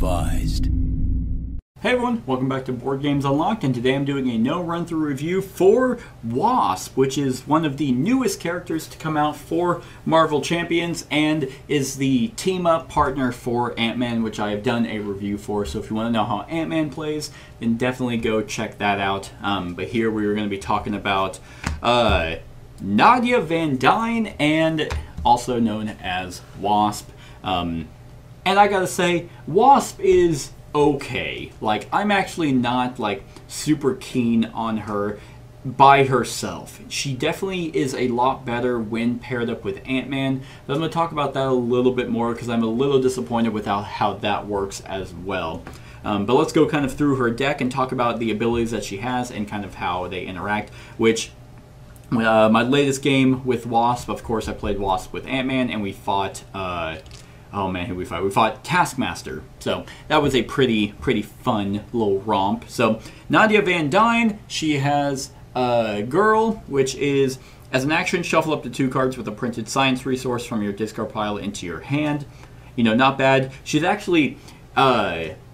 advised. Hey everyone, welcome back to Board Games Unlocked, and today I'm doing a no run-through review for Wasp, which is one of the newest characters to come out for Marvel Champions and is the team-up partner for Ant-Man, which I have done a review for. So if you want to know how Ant-Man plays, then definitely go check that out. But here we are going to be talking about Nadia Van Dyne, and also known as Wasp. And I gotta say, Wasp is okay. Like, I'm actually not like super keen on her by herself. She definitely is a lot better when paired up with Ant-Man, but I'm going to talk about that a little bit more because I'm a little disappointed with how that works as well. But let's go kind of through her deck and talk about the abilities that she has and kind of how they interact, which my latest game with Wasp, of course I played Wasp with Ant-Man, and we fought oh man, who we fought? We fought Taskmaster. So that was a pretty fun little romp. So Nadia Van Dyne, she has Girl, which is, as an action, shuffle up to 2 cards with a printed science resource from your discard pile into your hand. You know, not bad. She's actually,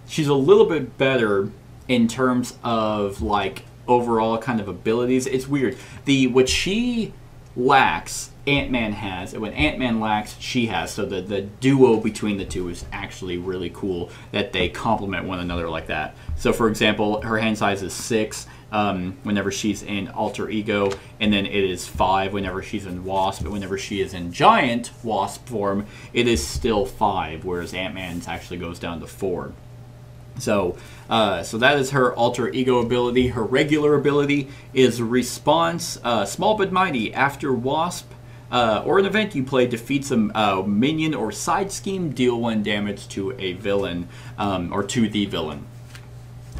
she's a little bit better in terms of like overall kind of abilities. It's weird. What she lacks, Ant-Man has, and when Ant-Man lacks, she has. So the duo between the two is actually really cool, that they complement one another like that. So for example, her hand size is 6 whenever she's in Alter Ego, and then it is 5 whenever she's in Wasp, but whenever she is in Giant Wasp form, it is still 5, whereas Ant-Man's actually goes down to 4. So that is her Alter Ego ability. Her regular ability is Response, small but mighty. After Wasp or an event you play defeats a minion or side scheme, deal 1 damage to a villain, or to the villain,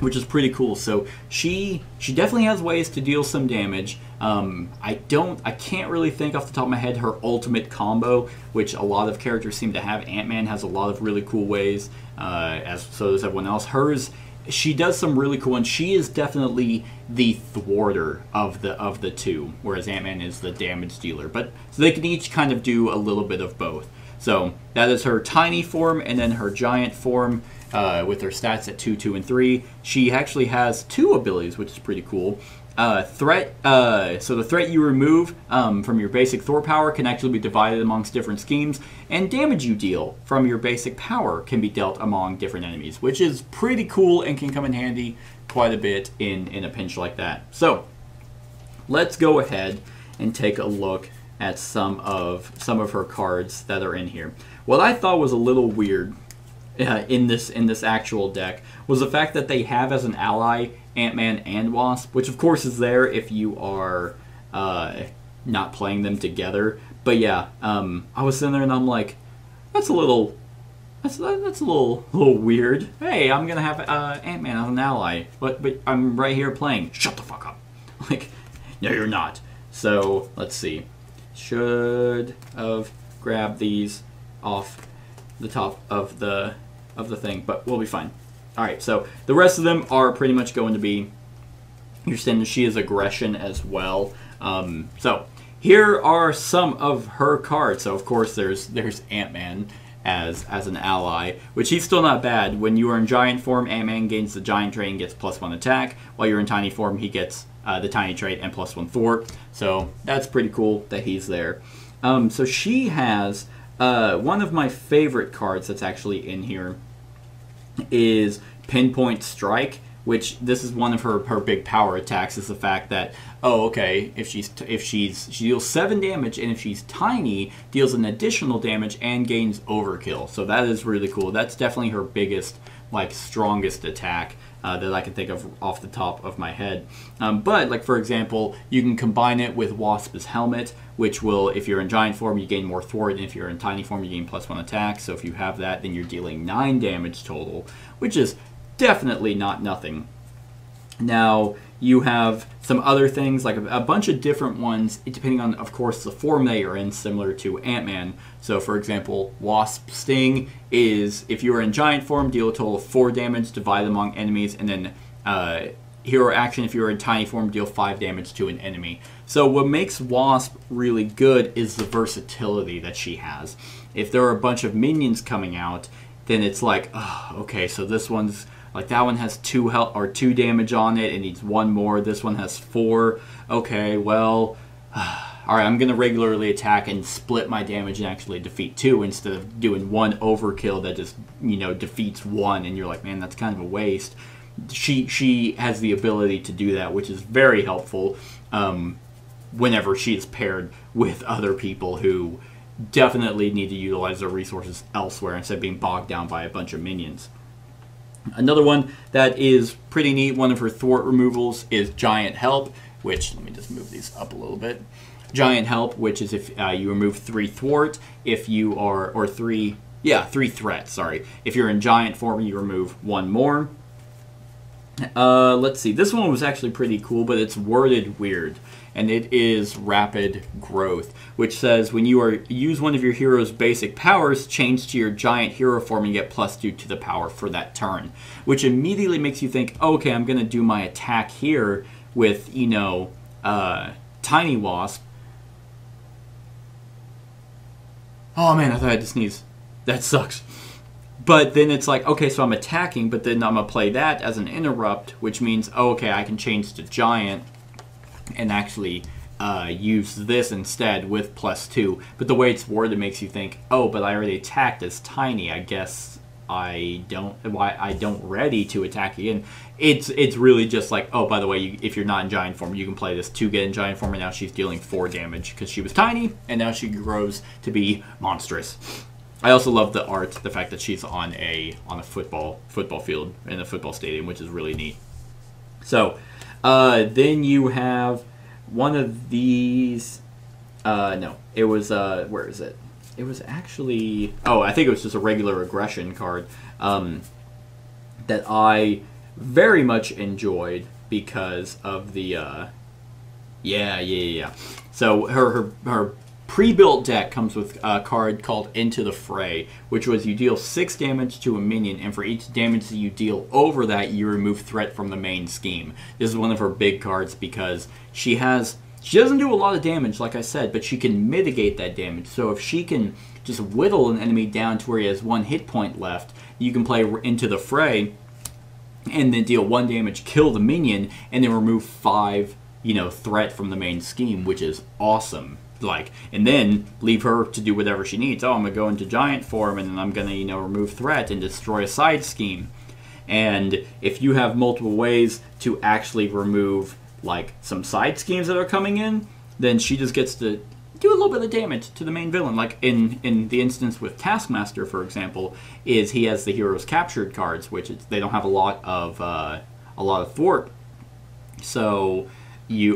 which is pretty cool. So she definitely has ways to deal some damage. I can't really think off the top of my head her ultimate combo, which a lot of characters seem to have. Ant-Man has a lot of really cool ways, as so does everyone else. Hers, she does some really cool ones. She is definitely the thwarter of the two, whereas Ant-Man is the damage dealer. But so they can each kind of do a little bit of both. So that is her tiny form, and then her giant form with her stats at 2, 2, and 3. She actually has 2 abilities, which is pretty cool. Threat. So the threat you remove from your basic Thor power can actually be divided amongst different schemes, and damage you deal from your basic power can be dealt among different enemies, which is pretty cool and can come in handy quite a bit in a pinch like that. So let's go ahead and take a look at some of her cards that are in here. What I thought was a little weird in this actual deck was the fact that they have as an ally Ant-Man and Wasp, which of course is there if you are not playing them together. But yeah, I was sitting there and I'm like, that's a little weird. Hey, I'm gonna have Ant-Man as an ally, but I'm right here playing. Shut the fuck up. Like, no, you're not. So let's see. Should have grabbed these off the top of the thing, but we'll be fine. Alright, so the rest of them are pretty much going to be your standard. She is aggression as well. So here are some of her cards. So of course there's Ant-Man as an ally, which he's still not bad. When you are in giant form, Ant-Man gains the giant trait and gets +1 attack. While you're in tiny form, he gets the tiny trait and +1 thwart. So that's pretty cool that he's there. So she has one of my favorite cards that's actually in here is Pinpoint Strike, which this is one of her big power attacks, is the fact that, oh, okay, she deals 7 damage, and if she's tiny, deals an additional damage and gains overkill. So that is really cool. That's definitely her biggest, like, strongest attack that I can think of off the top of my head. But, like, for example, you can combine it with Wasp's Helmet, which will, if you're in giant form, you gain more thwart, and if you're in tiny form, you gain +1 attack. So if you have that, then you're dealing 9 damage total, which is definitely not nothing. Now, you have some other things, like a bunch of different ones, depending on, of course, the form they are in, similar to Ant-Man. So, for example, Wasp Sting is, if you are in giant form, deal a total of 4 damage, divide among enemies, and then hero action, if you're in tiny form, deal 5 damage to an enemy. So what makes Wasp really good is the versatility that she has. If there are a bunch of minions coming out, then it's like, oh, okay, so this one's like, that one has 2 health or 2 damage on it. It needs 1 more. This one has 4. Okay, well, all right, I'm going to regularly attack and split my damage and actually defeat 2 instead of doing 1 overkill that just, defeats 1. And you're like, man, that's kind of a waste. She has the ability to do that, which is very helpful whenever she is paired with other people who definitely need to utilize their resources elsewhere instead of being bogged down by a bunch of minions. Another one that is pretty neat, one of her thwart removals, is Giant Help, which, let me just move these up a little bit. Giant Help, which is if you remove 3 thwart, if you are, or 3 threats, sorry. If you're in giant form, you remove 1 more. Let's see, this one was actually pretty cool, but it's worded weird. And it is Rapid Growth, which says when you use one of your hero's basic powers, change to your giant hero form and get +2 to the power for that turn. Which immediately makes you think, oh, okay, I'm going to do my attack here with, Tiny Wasp. Oh man, I thought I had to sneeze. That sucks. But then it's like, okay, so I'm attacking, but then I'm going to play that as an interrupt, which means, oh, okay, I can change to giant and actually use this instead with +2. But the way it's worded makes you think, oh, but I already attacked as tiny. I guess I don't ready to attack again. It's really just like, oh, by the way, if you're not in giant form, you can play this to get in giant form, and now she's dealing 4 damage because she was tiny, and now she grows to be monstrous. I also love the art, the fact that she's on a football field in a football stadium, which is really neat. So then you have one of these. No, it was where is it? It was actually, I think it was just a regular aggression card that I very much enjoyed because of the So her pre-built deck comes with a card called Into the Fray, which was you deal 6 damage to a minion, and for each damage that you deal over that, you remove threat from the main scheme. This is one of her big cards because she doesn't do a lot of damage, like I said, but she can mitigate that damage. So if she can just whittle an enemy down to where he has 1 hit point left, you can play Into the Fray and then deal 1 damage, kill the minion, and then remove 5, threat from the main scheme, which is awesome. And then leave her to do whatever she needs. Oh, I'm going to go into giant form, and then I'm going to, remove threat and destroy a side scheme. And if you have multiple ways to actually remove, some side schemes that are coming in, then she just gets to do a little bit of damage to the main villain. Like in the instance with Taskmaster, for example, is he has the hero's captured cards, which they don't have a lot of thwart. So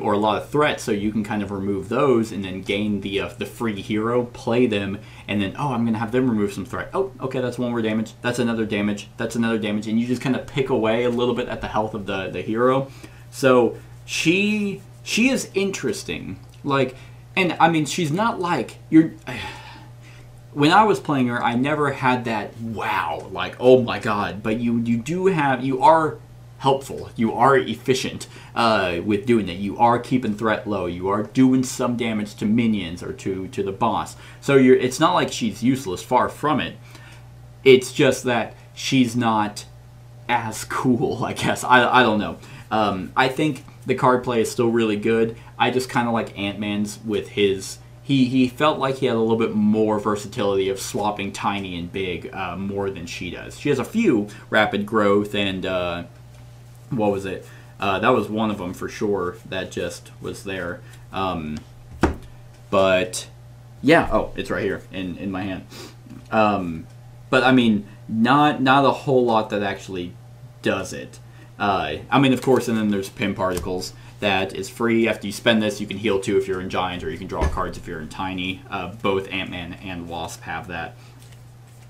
or a lot of threats, so you can kind of remove those and then gain the free hero, play them, and then, I'm going to have them remove some threat. Oh, okay, that's 1 more damage. That's another damage. That's another damage. And you just kind of pick away a little bit at the health of the hero. So she is interesting. And I mean, she's not when I was playing her, I never had that wow, oh my god. But you are helpful. You are efficient with doing it. You are keeping threat low. You are doing some damage to minions or to the boss. So it's not like she's useless. Far from it. It's just that she's not as cool, I guess. I don't know. I think the card play is still really good. I just kind of like Ant-Man's with his. He felt like he had a little bit more versatility of swapping tiny and big more than she does. She has a few rapid growth and. What was it? That was one of them for sure that just was there. But, yeah. Oh, it's right here in my hand. But, I mean, not a whole lot that actually does it. I mean, of course, and then there's Pin Particles. That is free. After you spend this, you can heal 2 if you're in Giant, or you can draw cards if you're in Tiny. Both Ant-Man and Wasp have that.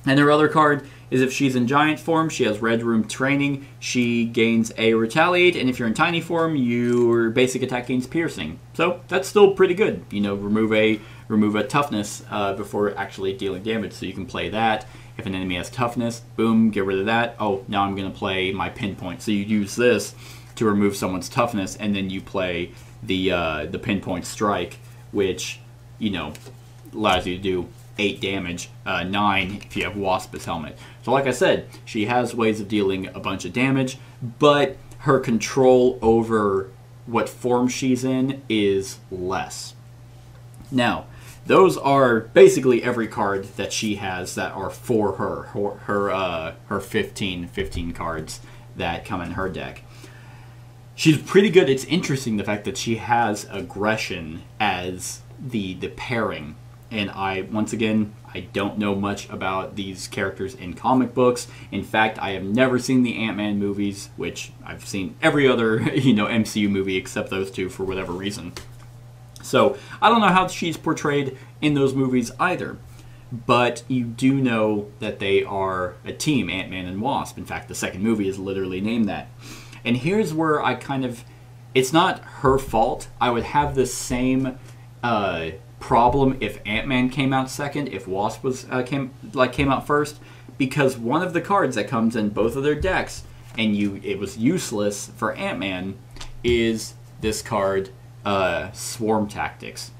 And her other card is if she's in giant form, she has Red Room Training. She gains a Retaliate, and if you're in tiny form, your basic attack gains Piercing. So that's still pretty good. Remove a toughness before actually dealing damage, so you can play that. If an enemy has toughness, boom, get rid of that. Oh, now I'm going to play my Pinpoint. So you use this to remove someone's toughness, and then you play the Pinpoint Strike, which allows you to do 8 damage, 9 if you have Wasp as helmet. So like I said, she has ways of dealing a bunch of damage, but her control over what form she's in is less. Now, those are basically every card that she has that are for her 15 cards that come in her deck. She's pretty good. It's interesting the fact that she has aggression as the pairing. And once again, I don't know much about these characters in comic books. In fact, I have never seen the Ant-Man movies, which I've seen every other MCU movie except those two for whatever reason. So I don't know how she's portrayed in those movies either. But you do know that they are a team, Ant-Man and Wasp. In fact, the second movie is literally named that. And here's where I it's not her fault. I would have the same problem if Ant-Man came out second, if Wasp came out first, because one of the cards that comes in both of their decks, and it was useless for Ant-Man, is this card, Swarm Tactics.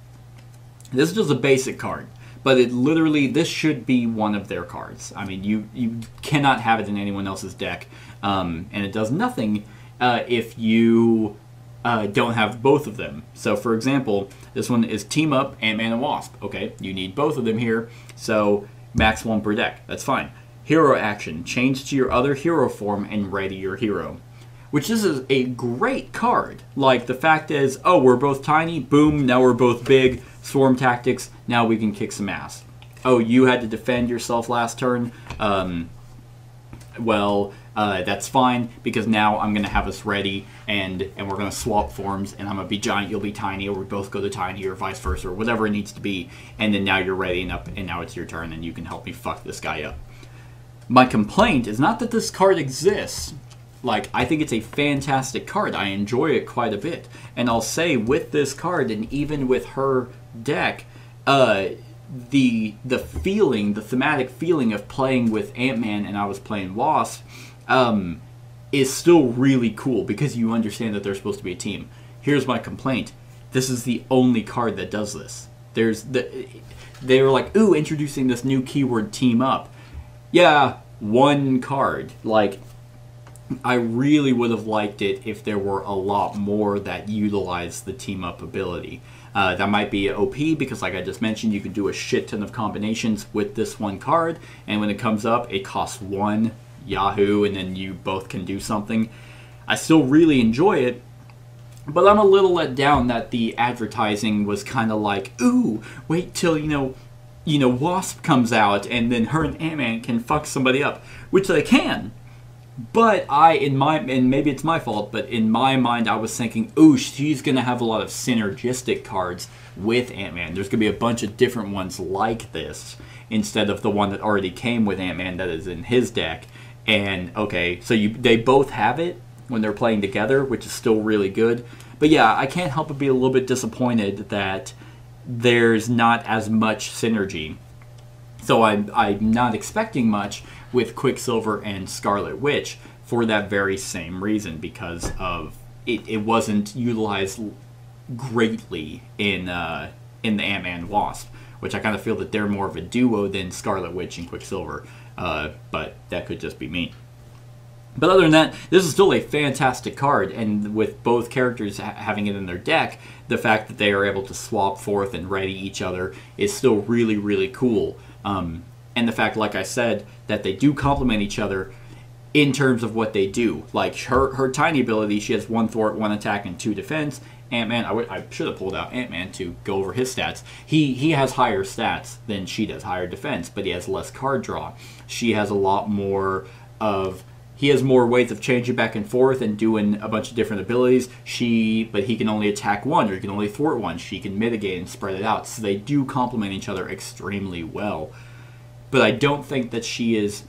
This is just a basic card, but this should be one of their cards. I mean, you cannot have it in anyone else's deck, and it does nothing if you don't have both of them. So, for example, this one is Team Up, Ant-Man and Wasp. Okay, you need both of them here, so max 1 per deck. That's fine. Hero action. Change to your other hero form and ready your hero. Which this is a great card. Like, the fact is, oh, we're both tiny, boom, now we're both big, Swarm Tactics, now we can kick some ass. Oh, you had to defend yourself last turn? That's fine, because now I'm going to have us ready, and we're going to swap forms, and I'm going to be giant, you'll be tiny, or we both go to tiny, or vice versa, or whatever it needs to be, and then now you're ready and up, and now it's your turn, and you can help me fuck this guy up. My complaint is not that this card exists. Like, I think it's a fantastic card. I enjoy it quite a bit. And I'll say, with this card, and even with her deck, the thematic feeling of playing with Ant-Man and I was playing Wasp, is still really cool because you understand that they're supposed to be a team. Here's my complaint. This is the only card that does this. They were like, ooh, introducing this new keyword, team up. Yeah, one card. Like, I really would have liked it if there were a lot more that utilized the team up ability. That might be OP because, like I just mentioned, you can do a shit ton of combinations with this one card, and when it comes up, it costs 1 Yahoo, and then you both can do something. I still really enjoy it, but I'm a little let down that the advertising was kind of like, ooh, wait till, Wasp comes out, and then her and Ant-Man can fuck somebody up, which they can. But and maybe it's my fault, but in my mind I was thinking, ooh, she's going to have a lot of synergistic cards with Ant-Man. There's going to be a bunch of different ones like this, instead of the one that already came with Ant-Man that is in his deck. And, okay, so they both have it when they're playing together, which is still really good. But yeah, I can't help but be a little bit disappointed that there's not as much synergy. So I'm not expecting much with Quicksilver and Scarlet Witch for that very same reason, because of it wasn't utilized greatly in the Ant-Man Wasp, which I kind of feel that they're more of a duo than Scarlet Witch and Quicksilver, but that could just be me. But other than that, this is still a fantastic card, and with both characters having it in their deck, the fact that they are able to swap forth and ready each other is still really, really cool. And the fact, like I said, that they do complement each other in terms of what they do. Like, her tiny ability, she has 1 thwart, 1 attack, and 2 defense. Ant-Man, I should have pulled out Ant-Man to go over his stats. He has higher stats than she does, higher defense, but he has less card draw. She has a lot more of... He has more ways of changing back and forth and doing a bunch of different abilities. But he can only attack 1, or he can only thwart 1. She can mitigate and spread it out. So they do complement each other extremely well. But I don't think that she is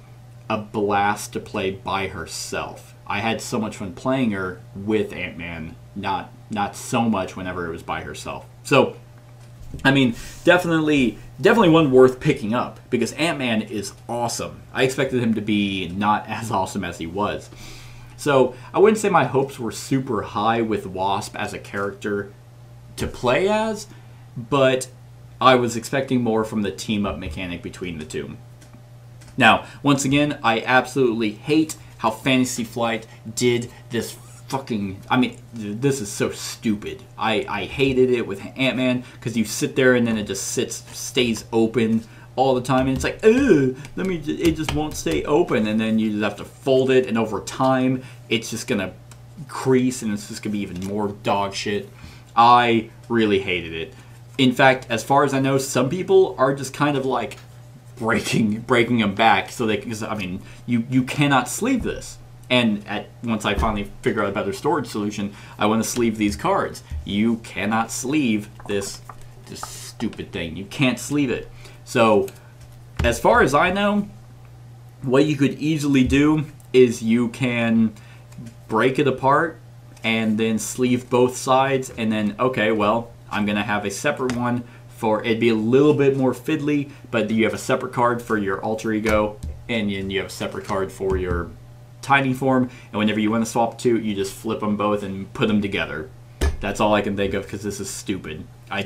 a blast to play by herself. I had so much fun playing her with Ant-Man, not so much whenever it was by herself. So, I mean, definitely one worth picking up, because Ant-Man is awesome. I expected him to be not as awesome as he was. So, I wouldn't say my hopes were super high with Wasp as a character to play as, but I was expecting more from the team-up mechanic between the two. Now, once again, I absolutely hate how Fantasy Flight did this fucking... I mean, this is so stupid. I hated it with Ant-Man, because you sit there and then it just stays open all the time, and it's like, ugh, it just won't stay open, and then you just have to fold it, and over time, it's just gonna crease, and it's just gonna be even more dog shit. I really hated it. In fact, as far as I know, some people are just kind of like breaking them back, so because I mean, you cannot sleeve this. And once I finally figure out a better storage solution, I want to sleeve these cards. You cannot sleeve this stupid thing. You can't sleeve it. So, as far as I know, what you could easily do is you can break it apart and then sleeve both sides, and then, okay, well, I'm going to have a separate one for, it'd be a little bit more fiddly, but you have a separate card for your alter ego, and then you have a separate card for your tiny form, and whenever you want to swap two, you just flip them both and put them together. That's all I can think of, because this is stupid. I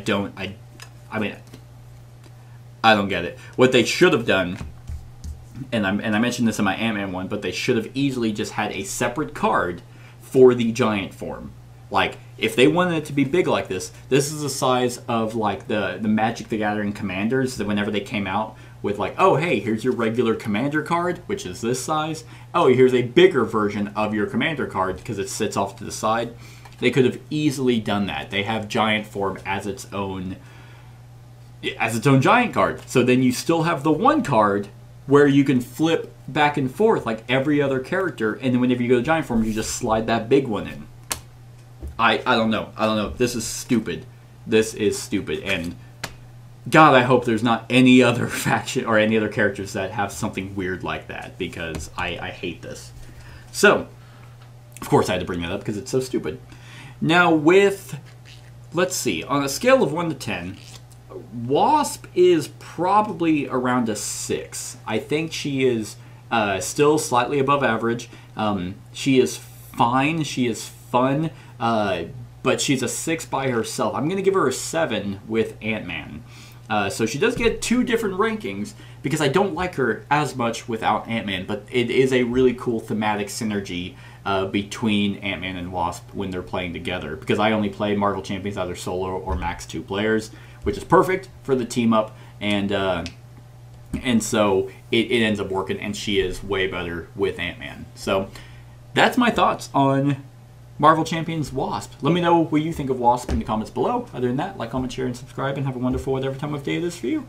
mean, I don't get it. What they should have done, and I mentioned this in my Ant-Man one, but they should have easily just had a separate card for the giant form. Like, if they wanted it to be big like this is the size of, like, the Magic the Gathering Commanders, that whenever they came out with, like, oh, hey, here's your regular Commander card, which is this size. Oh, here's a bigger version of your Commander card, because it sits off to the side. They could have easily done that. They have giant form as its own giant card. So then you still have the one card where you can flip back and forth like every other character, and then whenever you go to giant form, you just slide that big one in. I don't know. This is stupid. This is stupid, and God, I hope there's not any other faction or any other characters that have something weird like that, because I hate this. So, of course I had to bring that up because it's so stupid. Now with, let's see, on a scale of 1 to 10, Wasp is probably around a 6. I think she is still slightly above average. She is fine. She is fun. But she's a 6 by herself. I'm going to give her a 7 with Ant-Man. So she does get 2 different rankings, because I don't like her as much without Ant-Man, but it is a really cool thematic synergy between Ant-Man and Wasp when they're playing together, because I only play Marvel Champions either solo or max 2 players, which is perfect for the team up, and so it ends up working, and she is way better with Ant-Man. So that's my thoughts on Marvel Champions Wasp. Let me know what you think of Wasp in the comments below. Other than that, like, comment, share, and subscribe, and have a wonderful whatever time of day it is for you.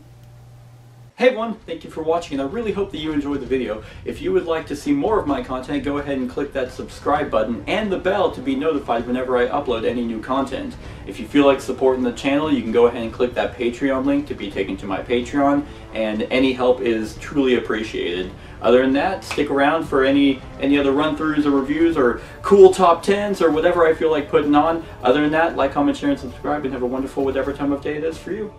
Hey everyone, thank you for watching, and I really hope that you enjoyed the video. If you would like to see more of my content, go ahead and click that subscribe button and the bell to be notified whenever I upload any new content. If you feel like supporting the channel, you can go ahead and click that Patreon link to be taken to my Patreon, and any help is truly appreciated. Other than that, stick around for any other run-throughs or reviews or cool top 10s or whatever I feel like putting on. Other than that, like, comment, share, and subscribe, and have a wonderful whatever time of day it is for you.